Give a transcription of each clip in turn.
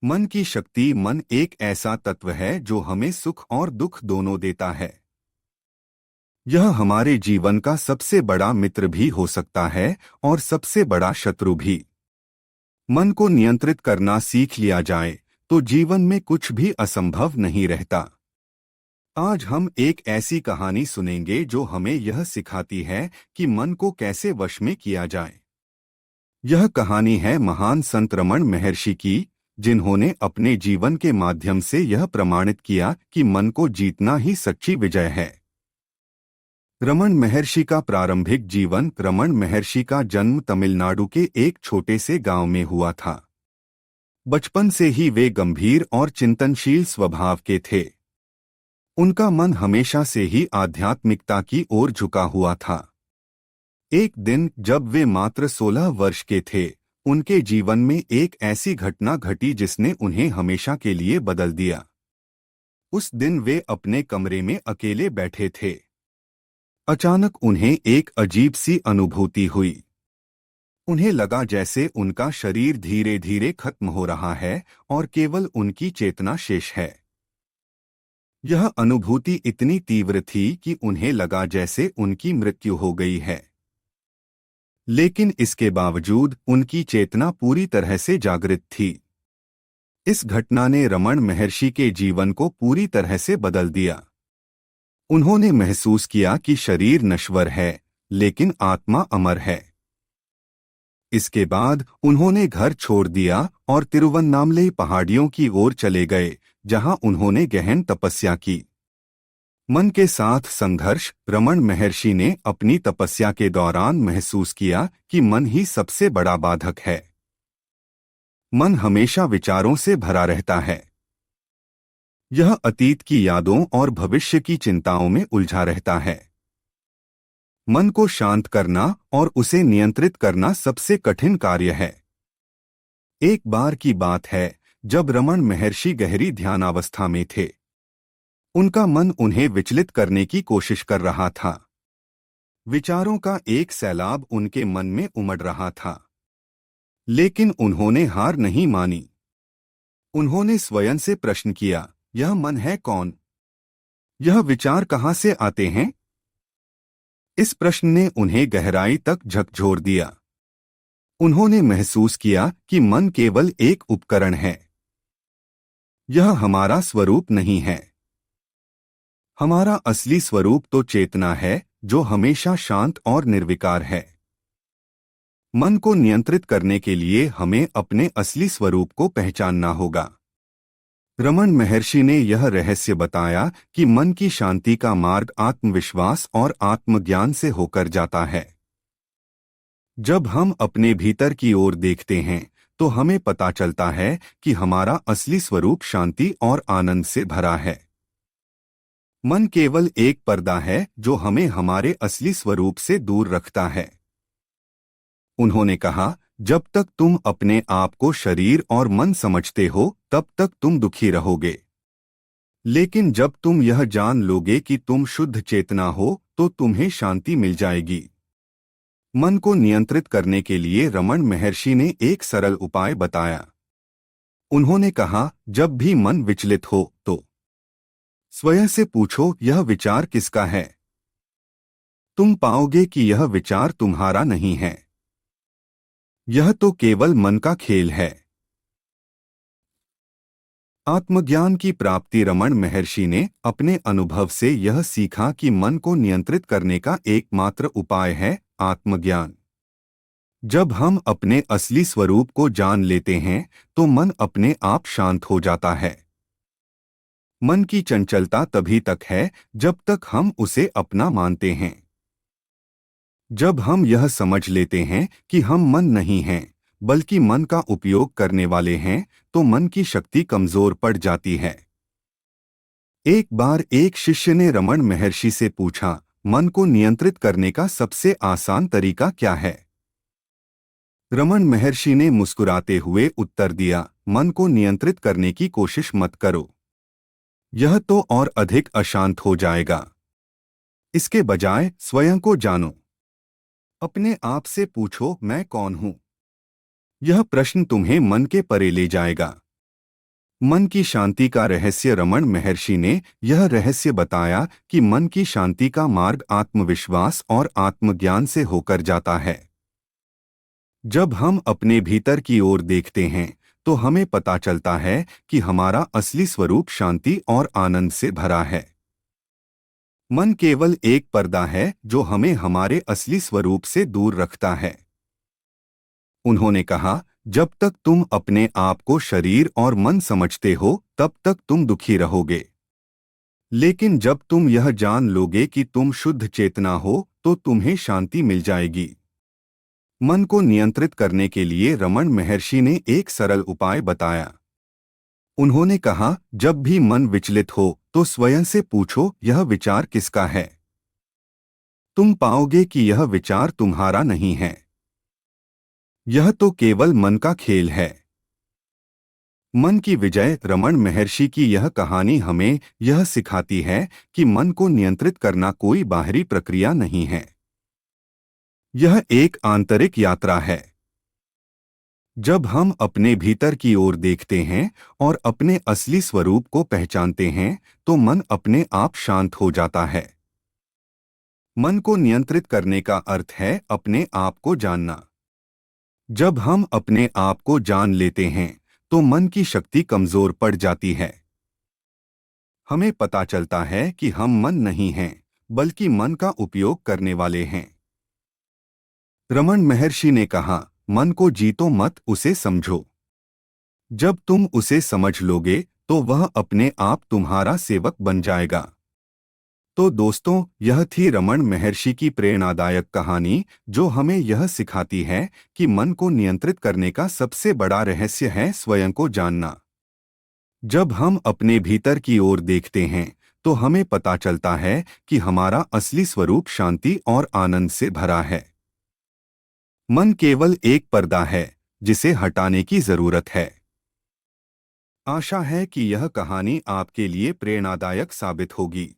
मन की शक्ति। मन एक ऐसा तत्व है जो हमें सुख और दुख दोनों देता है। यह हमारे जीवन का सबसे बड़ा मित्र भी हो सकता है और सबसे बड़ा शत्रु भी। मन को नियंत्रित करना सीख लिया जाए तो जीवन में कुछ भी असंभव नहीं रहता। आज हम एक ऐसी कहानी सुनेंगे जो हमें यह सिखाती है कि मन को कैसे वश में किया जाए। यह कहानी है महान संत रमण महर्षि की, जिन्होंने अपने जीवन के माध्यम से यह प्रमाणित किया कि मन को जीतना ही सच्ची विजय है। रमण महर्षि का प्रारंभिक जीवन। रमण महर्षि का जन्म तमिलनाडु के एक छोटे से गांव में हुआ था। बचपन से ही वे गंभीर और चिंतनशील स्वभाव के थे। उनका मन हमेशा से ही आध्यात्मिकता की ओर झुका हुआ था। एक दिन जब वे मात्र 16 वर्ष के थे, उनके जीवन में एक ऐसी घटना घटी जिसने उन्हें हमेशा के लिए बदल दिया। उस दिन वे अपने कमरे में अकेले बैठे थे। अचानक उन्हें एक अजीब सी अनुभूति हुई। उन्हें लगा जैसे उनका शरीर धीरे धीरे खत्म हो रहा है और केवल उनकी चेतना शेष है। यह अनुभूति इतनी तीव्र थी कि उन्हें लगा जैसे उनकी मृत्यु हो गई है। लेकिन इसके बावजूद उनकी चेतना पूरी तरह से जागृत थी। इस घटना ने रमण महर्षि के जीवन को पूरी तरह से बदल दिया। उन्होंने महसूस किया कि शरीर नश्वर है, लेकिन आत्मा अमर है। इसके बाद उन्होंने घर छोड़ दिया और तिरुवन्नामलई पहाड़ियों की ओर चले गए, जहां उन्होंने गहन तपस्या की। मन के साथ संघर्ष। रमण महर्षि ने अपनी तपस्या के दौरान महसूस किया कि मन ही सबसे बड़ा बाधक है। मन हमेशा विचारों से भरा रहता है। यह अतीत की यादों और भविष्य की चिंताओं में उलझा रहता है। मन को शांत करना और उसे नियंत्रित करना सबसे कठिन कार्य है। एक बार की बात है जब रमण महर्षि गहरी ध्यानावस्था में थे। उनका मन उन्हें विचलित करने की कोशिश कर रहा था। विचारों का एक सैलाब उनके मन में उमड़ रहा था, लेकिन उन्होंने हार नहीं मानी। उन्होंने स्वयं से प्रश्न किया, यह मन है कौन? यह विचार कहां से आते हैं? इस प्रश्न ने उन्हें गहराई तक झकझोर दिया। उन्होंने महसूस किया कि मन केवल एक उपकरण है। यह हमारा स्वरूप नहीं है। हमारा असली स्वरूप तो चेतना है, जो हमेशा शांत और निर्विकार है। मन को नियंत्रित करने के लिए हमें अपने असली स्वरूप को पहचानना होगा। रमण महर्षि ने यह रहस्य बताया कि मन की शांति का मार्ग आत्मविश्वास और आत्मज्ञान से होकर जाता है। जब हम अपने भीतर की ओर देखते हैं तो हमें पता चलता है कि हमारा असली स्वरूप शांति और आनंद से भरा है। मन केवल एक पर्दा है जो हमें हमारे असली स्वरूप से दूर रखता है। उन्होंने कहा, जब तक तुम अपने आप को शरीर और मन समझते हो तब तक तुम दुखी रहोगे। लेकिन जब तुम यह जान लोगे कि तुम शुद्ध चेतना हो तो तुम्हें शांति मिल जाएगी। मन को नियंत्रित करने के लिए रमण महर्षि ने एक सरल उपाय बताया। उन्होंने कहा, जब भी मन विचलित हो तो स्वयं से पूछो, यह विचार किसका है? तुम पाओगे कि यह विचार तुम्हारा नहीं है। यह तो केवल मन का खेल है। आत्मज्ञान की प्राप्ति। रमण महर्षि ने अपने अनुभव से यह सीखा कि मन को नियंत्रित करने का एकमात्र उपाय है आत्मज्ञान। जब हम अपने असली स्वरूप को जान लेते हैं तो मन अपने आप शांत हो जाता है। मन की चंचलता तभी तक है जब तक हम उसे अपना मानते हैं। जब हम यह समझ लेते हैं कि हम मन नहीं हैं, बल्कि मन का उपयोग करने वाले हैं, तो मन की शक्ति कमजोर पड़ जाती है। एक बार एक शिष्य ने रमण महर्षि से पूछा, मन को नियंत्रित करने का सबसे आसान तरीका क्या है? रमण महर्षि ने मुस्कुराते हुए उत्तर दिया, मन को नियंत्रित करने की कोशिश मत करो। यह तो और अधिक अशांत हो जाएगा। इसके बजाय स्वयं को जानो। अपने आप से पूछो, मैं कौन हूं? यह प्रश्न तुम्हें मन के परे ले जाएगा। मन की शांति का रहस्य। रमण महर्षि ने यह रहस्य बताया कि मन की शांति का मार्ग आत्मविश्वास और आत्मज्ञान से होकर जाता है। जब हम अपने भीतर की ओर देखते हैं तो हमें पता चलता है कि हमारा असली स्वरूप शांति और आनंद से भरा है। मन केवल एक पर्दा है जो हमें हमारे असली स्वरूप से दूर रखता है। उन्होंने कहा, जब तक तुम अपने आप को शरीर और मन समझते हो तब तक तुम दुखी रहोगे, लेकिन जब तुम यह जान लोगे कि तुम शुद्ध चेतना हो तो तुम्हें शांति मिल जाएगी। मन को नियंत्रित करने के लिए रमण महर्षि ने एक सरल उपाय बताया। उन्होंने कहा, जब भी मन विचलित हो तो स्वयं से पूछो, यह विचार किसका है? तुम पाओगे कि यह विचार तुम्हारा नहीं है। यह तो केवल मन का खेल है। मन की विजय। रमण महर्षि की यह कहानी हमें यह सिखाती है कि मन को नियंत्रित करना कोई बाहरी प्रक्रिया नहीं है। यह एक आंतरिक यात्रा है। जब हम अपने भीतर की ओर देखते हैं और अपने असली स्वरूप को पहचानते हैं तो मन अपने आप शांत हो जाता है। मन को नियंत्रित करने का अर्थ है अपने आप को जानना। जब हम अपने आप को जान लेते हैं तो मन की शक्ति कमजोर पड़ जाती है। हमें पता चलता है कि हम मन नहीं हैं, बल्कि मन का उपयोग करने वाले हैं। रमण महर्षि ने कहा, मन को जीतो मत, उसे समझो। जब तुम उसे समझ लोगे तो वह अपने आप तुम्हारा सेवक बन जाएगा। तो दोस्तों, यह थी रमण महर्षि की प्रेरणादायक कहानी जो हमें यह सिखाती है कि मन को नियंत्रित करने का सबसे बड़ा रहस्य है स्वयं को जानना। जब हम अपने भीतर की ओर देखते हैं तो हमें पता चलता है कि हमारा असली स्वरूप शांति और आनंद से भरा है। मन केवल एक पर्दा है जिसे हटाने की जरूरत है। आशा है कि यह कहानी आपके लिए प्रेरणादायक साबित होगी।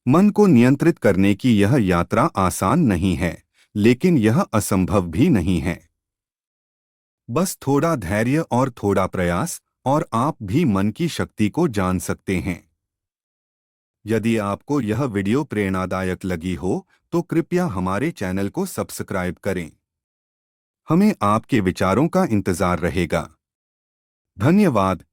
मन को नियंत्रित करने की यह यात्रा आसान नहीं है, लेकिन यह असंभव भी नहीं है। बस थोड़ा धैर्य और थोड़ा प्रयास और आप भी मन की शक्ति को जान सकते हैं। यदि आपको यह वीडियो प्रेरणादायक लगी हो तो कृपया हमारे चैनल को सब्सक्राइब करें। हमें आपके विचारों का इंतजार रहेगा। धन्यवाद।